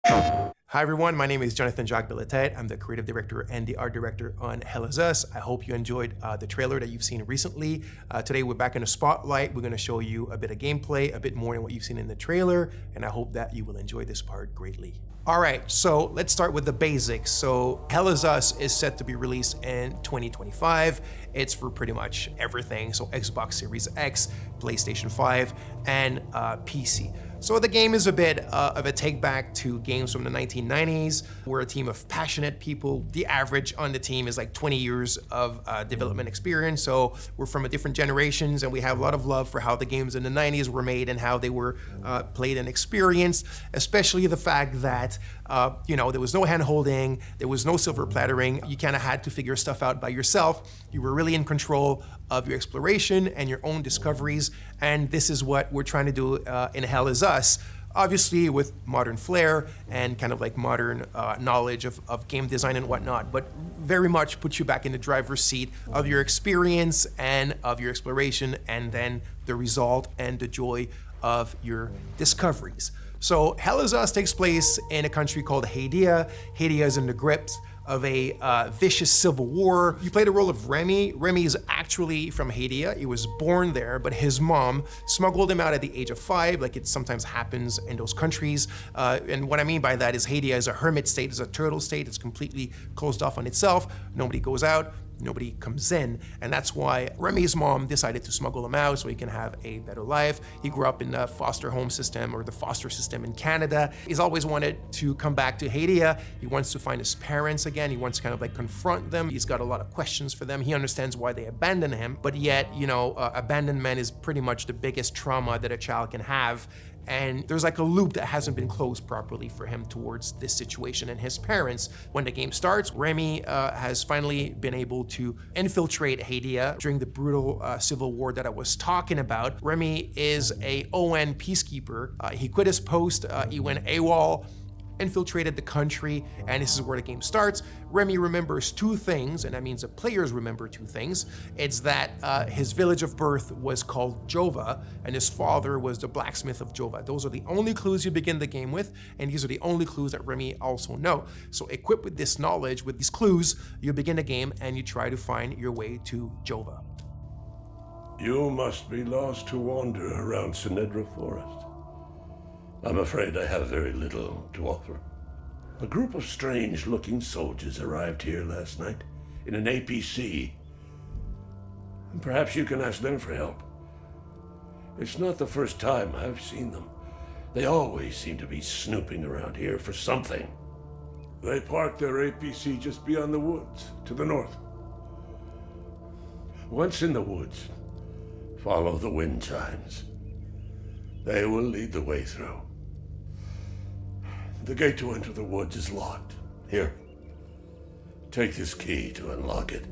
Hi everyone, my name is Jonathan Jacques-Belletete. I'm the creative director and the art director on Hell Is Us. I hope you enjoyed the trailer that you've seen recently. Today we're back in the spotlight. We're going to show you a bit of gameplay, a bit more than what you've seen in the trailer, and I hope that you will enjoy this part greatly. All right, so let's start with the basics. So Hell Is Us is set to be released in 2025. It's for pretty much everything. So Xbox Series X, PlayStation 5, and PC. So the game is a bit of a take back to games from the 1990s. We're a team of passionate people. The average on the team is like 20 years of development experience. So we're from different generations, and we have a lot of love for how the games in the 90s were made and how they were played and experienced, especially the fact that there was no hand-holding, there was no silver plattering. You kind of had to figure stuff out by yourself. You were really in control of your exploration and your own discoveries, and this is what we're trying to do in Hell Is Us. Obviously with modern flair and kind of like modern knowledge of game design and whatnot, but very much put you back in the driver's seat of your experience and of your exploration, and then the result and the joy of your discoveries. So Hell Is Us takes place in a country called Hadia. Hadia is in the grips of a vicious civil war. You play the role of Remy. Remy is actually from Hadia. He was born there, but his mom smuggled him out at the age of 5, like it sometimes happens in those countries. And what I mean by that is Hadia is a hermit state, is a turtle state. It's completely closed off on itself. Nobody goes out, nobody comes in. And that's why Remy's mom decided to smuggle him out so he can have a better life. He grew up in the foster home system, or the foster system in Canada. He's always wanted to come back to Hadia. He wants to find his parents again. He wants to kind of like confront them. He's got a lot of questions for them. He understands why they abandoned him, but yet, abandonment is pretty much the biggest trauma that a child can have. And there's like a loop that hasn't been closed properly for him towards this situation and his parents. When the game starts, Remy has finally been able to infiltrate Hadia during the brutal civil war that I was talking about. Remy is a ON peacekeeper. He quit his post, he went AWOL, infiltrated the country, and this is where the game starts. Remy remembers 2 things, and that means the players remember 2 things. It's that his village of birth was called Jova, and his father was the blacksmith of Jova. Those are the only clues you begin the game with, and these are the only clues that Remy also know. So equipped with this knowledge, with these clues, you begin the game and you try to find your way to Jova. You must be lost to wander around Sinedra Forest. I'm afraid I have very little to offer. A group of strange-looking soldiers arrived here last night in an APC. And perhaps you can ask them for help. It's not the first time I've seen them. They always seem to be snooping around here for something. They parked their APC just beyond the woods, to the north. Once in the woods, follow the wind chimes. They will lead the way through. The gate to enter the woods is locked. Here, take this key to unlock it.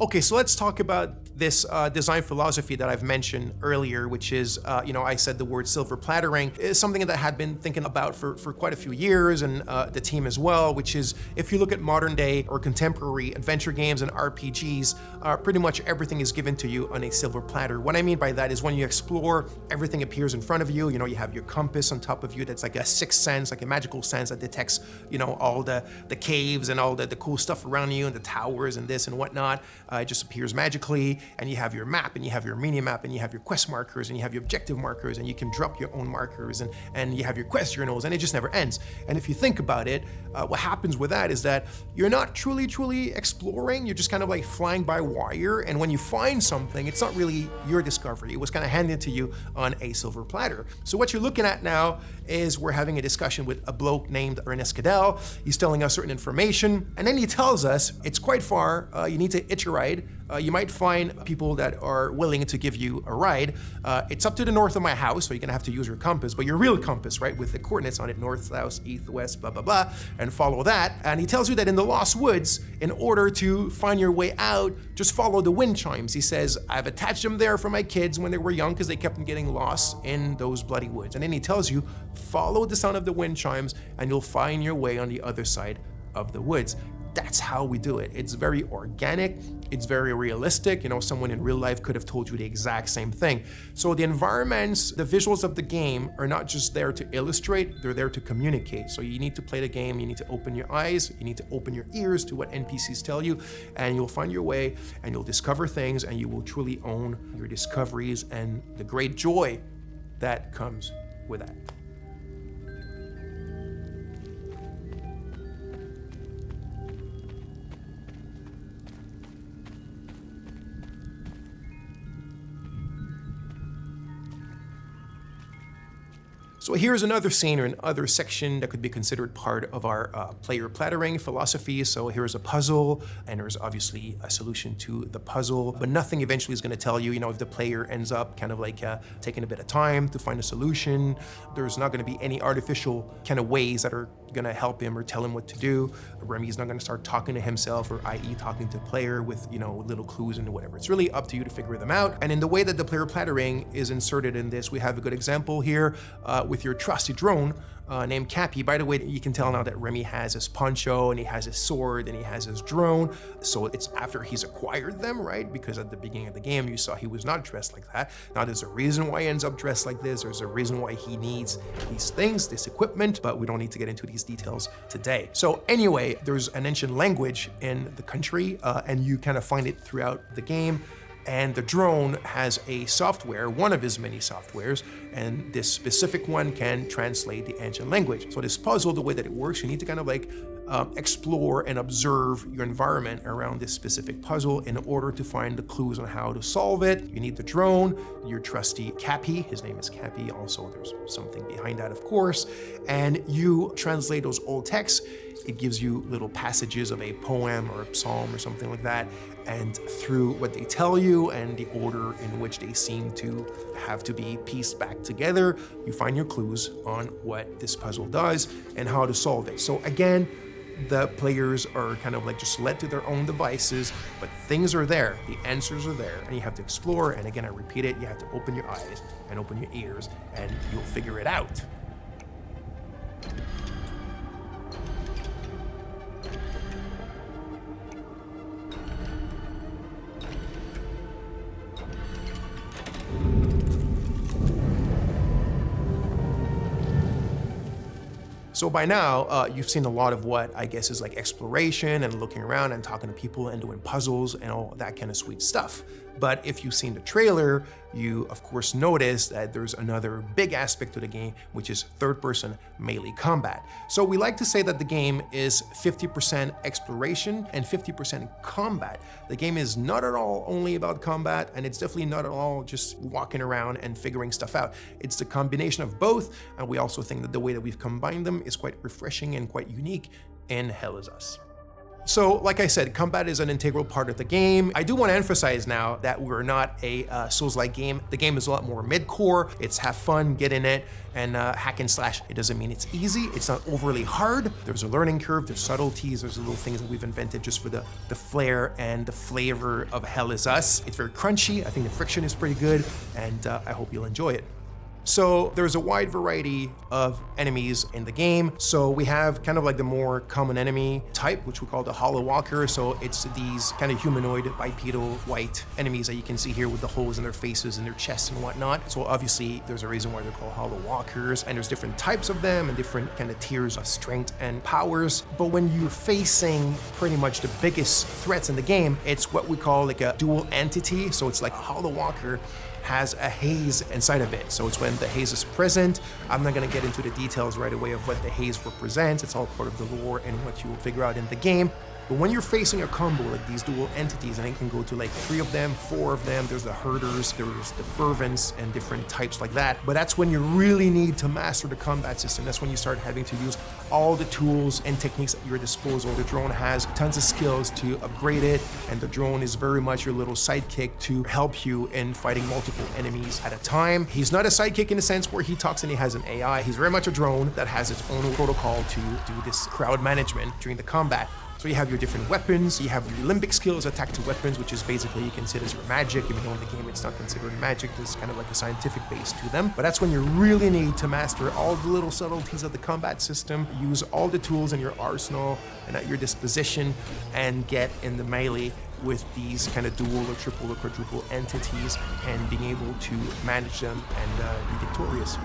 Okay, so let's talk about this design philosophy that I've mentioned earlier, which is, I said the word silver plattering, is something that I had been thinking about for quite a few years, and the team as well, which is, if you look at modern day or contemporary adventure games and RPGs, pretty much everything is given to you on a silver platter. What I mean by that is when you explore, everything appears in front of you. You have your compass on top of you that's like a sixth sense, like a magical sense that detects, all the caves and all the cool stuff around you and the towers and this and whatnot. It just appears magically. And you have your map, and you have your mini map, and you have your quest markers, and you have your objective markers, and you can drop your own markers, and you have your quest journals, and it just never ends. And if you think about it, what happens with that is that you're not truly exploring. You're just kind of like flying by wire, and when you find something, it's not really your discovery. It was kind of handed to you on a silver platter. So what you're looking at now is we're having a discussion with a bloke named Ernest Cadell. He's telling us certain information, and then he tells us it's quite far. You need to hitch a ride. You might find people that are willing to give you a ride. It's up to the north of my house, so you're gonna have to use your compass, but your real compass, right, with the coordinates on it, north, south, east, west, blah, blah, blah, and follow that. And he tells you that in the Lost Woods, in order to find your way out, just follow the wind chimes. He says, I've attached them there for my kids when they were young because they kept on getting lost in those bloody woods. And then he tells you, follow the sound of the wind chimes and you'll find your way on the other side of the woods. that's how we do it. It's very organic, it's very realistic. Someone in real life could have told you the exact same thing. So the environments, the visuals of the game are not just there to illustrate, they're there to communicate. So you need to play the game, you need to open your eyes, you need to open your ears to what NPCs tell you, and you'll find your way and you'll discover things, and you will truly own your discoveries and the great joy that comes with that. So here's another scene or another section that could be considered part of our player plattering philosophy. So here's a puzzle, and there's obviously a solution to the puzzle, but nothing eventually is going to tell you, if the player ends up kind of like taking a bit of time to find a solution. There's not going to be any artificial kind of ways that are going to help him or tell him what to do. Remy's not going to start talking to himself, or i.e. talking to the player with, little clues and whatever. It's really up to you to figure them out. And in the way that the player plattering is inserted in this, we have a good example here with your trusty drone named Cappy. By the way, you can tell now that Remy has his poncho and he has his sword and he has his drone. So it's after he's acquired them, right? Because at the beginning of the game, you saw he was not dressed like that. Now there's a reason why he ends up dressed like this. There's a reason why he needs these things, this equipment, but we don't need to get into these details today. So anyway, there's an ancient language in the country and you kind of find it throughout the game. And the drone has a software, one of his many softwares, and this specific one can translate the ancient language. So this puzzle, the way that it works, you need to kind of like explore and observe your environment around this specific puzzle in order to find the clues on how to solve it. You need the drone, your trusty Cappy, his name is Cappy, also there's something behind that, of course, and you translate those old texts. It gives you little passages of a poem or a psalm or something like that, and through what they tell you and the order in which they seem to have to be pieced back together, you find your clues on what this puzzle does and how to solve it. So again, the players are kind of like just led to their own devices, but things are there, the answers are there, and you have to explore. And again, I repeat it, you have to open your eyes and open your ears, and you'll figure it out. So by now, you've seen a lot of what I guess is like exploration and looking around and talking to people and doing puzzles and all that kind of sweet stuff. But if you've seen the trailer, you of course notice that there's another big aspect to the game, which is third-person melee combat. So we like to say that the game is 50% exploration and 50% combat. The game is not at all only about combat, and it's definitely not at all just walking around and figuring stuff out. It's the combination of both, and we also think that the way that we've combined them is quite refreshing and quite unique in Hell Is Us. So, like I said, combat is an integral part of the game. I do want to emphasize now that we're not a Souls-like game. The game is a lot more mid-core. It's have fun, get in it, and hack and slash. It doesn't mean it's easy. It's not overly hard. There's a learning curve, there's subtleties, there's little things that we've invented just for the flair and the flavor of Hell Is Us. It's very crunchy. I think the friction is pretty good, and I hope you'll enjoy it. So there's a wide variety of enemies in the game. So we have kind of like the more common enemy type, which we call the Hollow Walker. So it's these kind of humanoid, bipedal, white enemies that you can see here with the holes in their faces and their chests and whatnot. So obviously there's a reason why they're called Hollow Walkers, and there's different types of them and different kind of tiers of strength and powers. But when you're facing pretty much the biggest threats in the game, it's what we call like a dual entity. So it's like a Hollow Walker has a haze inside of it. So it's when the haze is present. I'm not gonna get into the details right away of what the haze represents. It's all part of the lore and what you will figure out in the game. But when you're facing a combo like these dual entities, and it can go to like 3 of them, 4 of them, there's the herders, there's the fervents, and different types like that. But that's when you really need to master the combat system. That's when you start having to use all the tools and techniques at your disposal. The drone has tons of skills to upgrade it, and the drone is very much your little sidekick to help you in fighting multiple enemies at a time. He's not a sidekick in the sense where he talks and he has an AI. He's very much a drone that has its own protocol to do this crowd management during the combat. So you have your different weapons, you have your limbic skills, attack to weapons, which is basically you can see it as your magic, even though in the game it's not considered magic. There's kind of like a scientific base to them. But that's when you really need to master all the little subtleties of the combat system, use all the tools in your arsenal and at your disposition, and get in the melee with these kind of dual or triple or quadruple entities and being able to manage them and be victorious.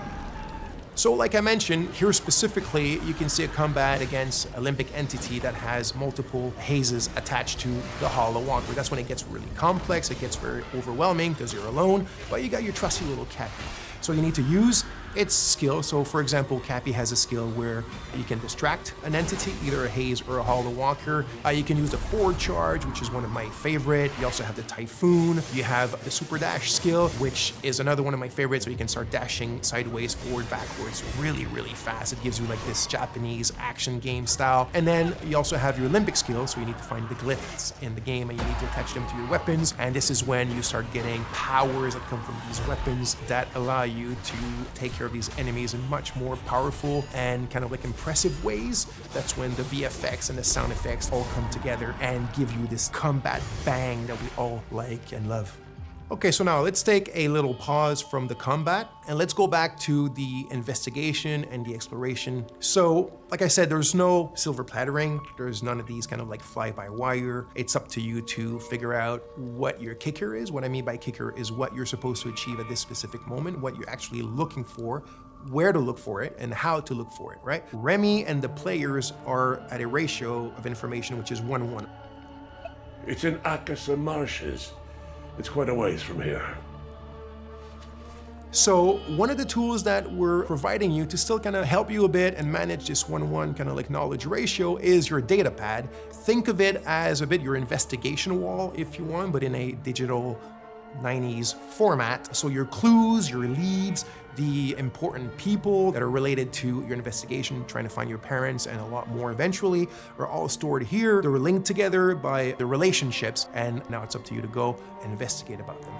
So like I mentioned, here specifically, you can see a combat against a limbic entity that has multiple hazes attached to the Hollow Walker. That's when it gets really complex, it gets very overwhelming because you're alone, but you got your trusty little Cappy. So you need to use its skill. So for example, Cappy has a skill where you can distract an entity, either a haze or a Hollow Walker. You can use the forward charge, which is one of my favorite. You also have the Typhoon. You have the super dash skill, which is another one of my favorites. So you can start dashing sideways, forward, backwards, really, really fast. It gives you like this Japanese action game style. And then you also have your limbic skill. So you need to find the glyphs in the game and you need to attach them to your weapons. And this is when you start getting powers that come from these weapons that allow you to take care of these enemies in much more powerful and kind of like impressive ways. That's when the VFX and the sound effects all come together and give you this combat bang that we all like and love. Okay, so now let's take a little pause from the combat and let's go back to the investigation and the exploration. So, like I said, there's no silver plattering. There's none of these kind of like fly-by-wire. It's up to you to figure out what your kicker is. What I mean by kicker is what you're supposed to achieve at this specific moment, what you're actually looking for, where to look for it, and how to look for it, right? Remy and the players are at a ratio of information which is 1-1. It's in Akasa Marshes. It's quite a ways from here. So one of the tools that we're providing you to still kind of help you a bit and manage this 1-1 kind of like knowledge ratio is your data pad. Think of it as a bit your investigation wall if you want, but in a digital 90s format. So your clues, your leads, the important people that are related to your investigation, trying to find your parents and a lot more eventually, are all stored here. They're linked together by the relationships, and now it's up to you to go and investigate about them.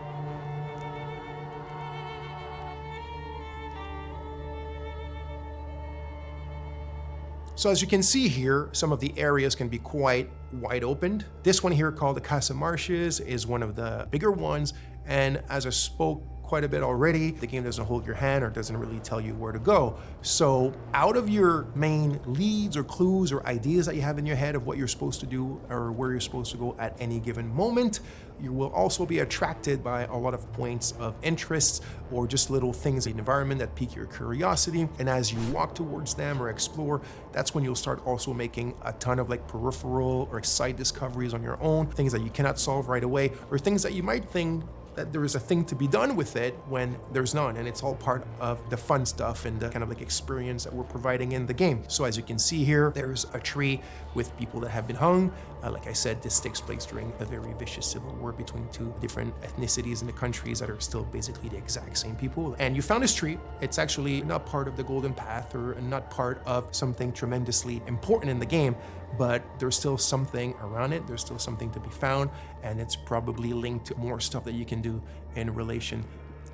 So as you can see here, some of the areas can be quite wide opened. This one here called the Casa Marshes is one of the bigger ones, and as I spoke quite a bit already, the game doesn't hold your hand or doesn't really tell you where to go. So out of your main leads or clues or ideas that you have in your head of what you're supposed to do or where you're supposed to go at any given moment, you will also be attracted by a lot of points of interest or just little things in the environment that pique your curiosity. And as you walk towards them or explore, that's when you'll start also making a ton of like peripheral or side discoveries on your own, things that you cannot solve right away, or things that you might think that there is a thing to be done with it when there's none, and it's all part of the fun stuff and the kind of like experience that we're providing in the game. So as you can see here, there's a tree with people that have been hung. Like I said, this takes place during a very vicious civil war between two different ethnicities in the countries that are still basically the exact same people. And you found this tree. It's actually not part of the Golden Path or not part of something tremendously important in the game, but there's still something around it. There's still something to be found, and it's probably linked to more stuff that you can do in relation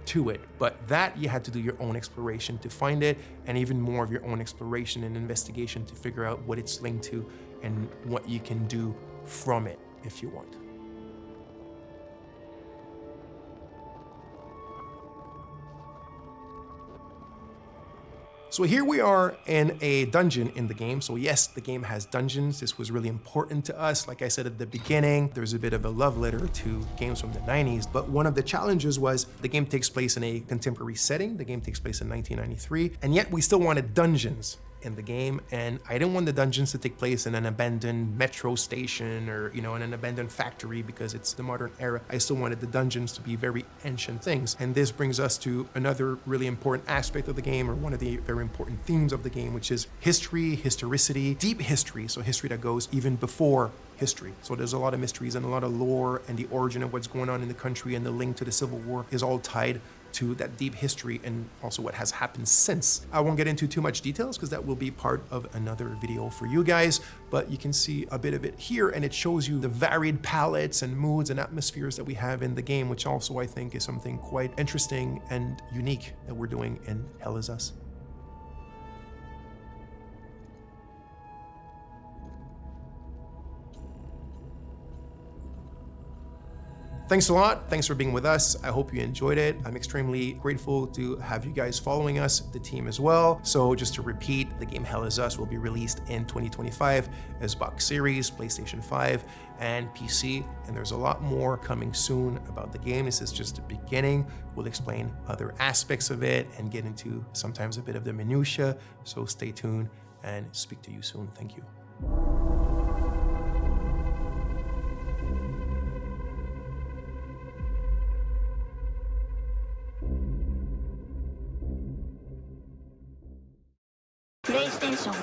to it. But that you had to do your own exploration to find it, and even more of your own exploration and investigation to figure out what it's linked to and what you can do from it if you want. So here we are in a dungeon in the game. So yes, the game has dungeons. This was really important to us. Like I said at the beginning, there's a bit of a love letter to games from the 90s, but one of the challenges was the game takes place in a contemporary setting. The game takes place in 1993, and yet we still wanted dungeons in the game, and I didn't want the dungeons to take place in an abandoned metro station or, you know, in an abandoned factory because it's the modern era. I still wanted the dungeons to be very ancient things. And this brings us to another really important aspect of the game, or one of the very important themes of the game, which is history, historicity, deep history. So history that goes even before history. So there's a lot of mysteries and a lot of lore, and the origin of what's going on in the country and the link to the Civil War is all tied to that deep history and also what has happened since. I won't get into too much details because that will be part of another video for you guys, but you can see a bit of it here, and it shows you the varied palettes and moods and atmospheres that we have in the game, which also I think is something quite interesting and unique that we're doing in Hell Is Us. Thanks a lot. Thanks for being with us. I hope you enjoyed it. I'm extremely grateful to have you guys following us, the team as well. So just to repeat, the game Hell Is Us will be released in 2025 as box series, PlayStation 5, and PC. And there's a lot more coming soon about the game. This is just the beginning. We'll explain other aspects of it and get into sometimes a bit of the minutia. So stay tuned and speak to you soon. Thank you. PlayStation